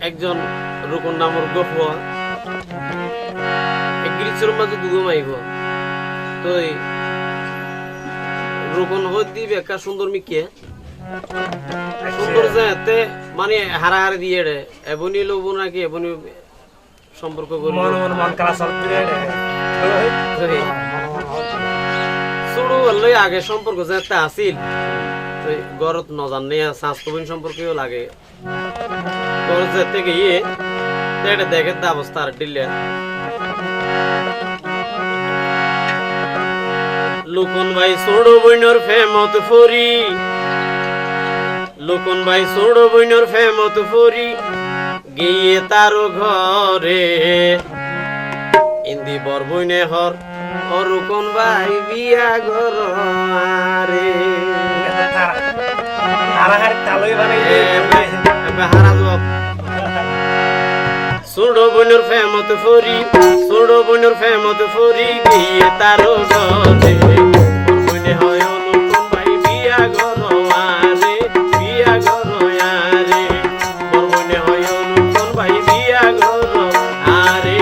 একজন রুকন নামর গফুয়া এক গ্রিচের মাঝে দুগো মাইব তো রুকন হদি বেকা সুন্দর মিকে সুন্দর যাতে মানে হারাহারি দিয়ে রে এবনি লোব নাকি এবনি সম্পর্ক করি মন করা সলপিরে শুরু হলে আগে সম্পর্ক যাতে আসিল তো গরত নজান নেয়া সাংস্কৃতিক সম্পর্কেও লাগে গরত যেতে গিয়ে এটা দেখে দা অবস্থা আর দিলে লুকন ভাই ছোড়ো বইনর ফেমত ফরি লুকন ভাই ছোড়ো বইনর ফেমত ফরি গিয়ে তারো ঘরে ইন্দি বর বইনে হর অরুকন ভাই বিয়া ঘর আরে হারাহারি তালই বানাইলে হারা জবাব ছোড়ো বইনর ফেমত ফরি ছোড়ো বইনর ফেমত ফরি গিয়ে তারো ঘরে বর বইনে হয় অরুকন ভাই বিয়া ঘর আরে বিয়া ঘর আরে বর বইনে হয় অরুকন ভাই বিয়া ঘর আরে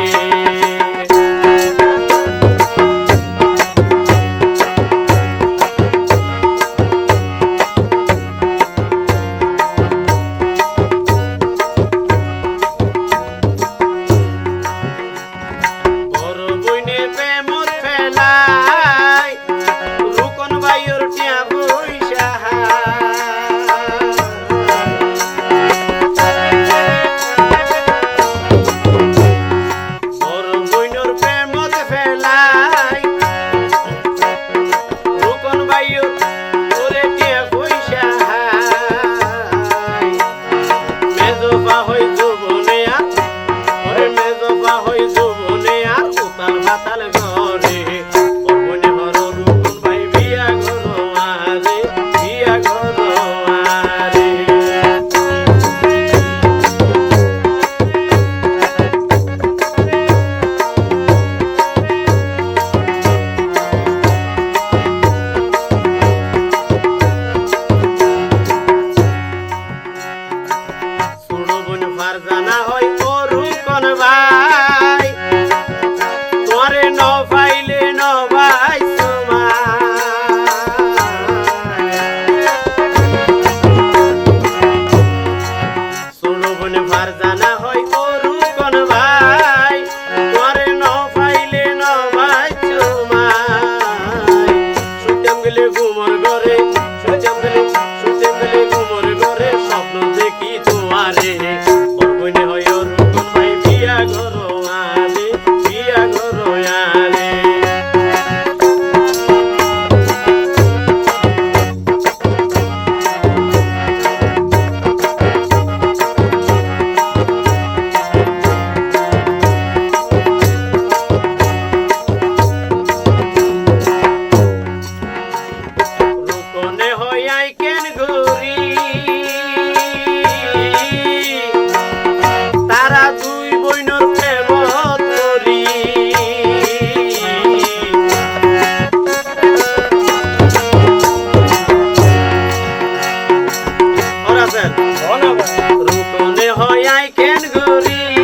রুকনে হয় আই কেন গরি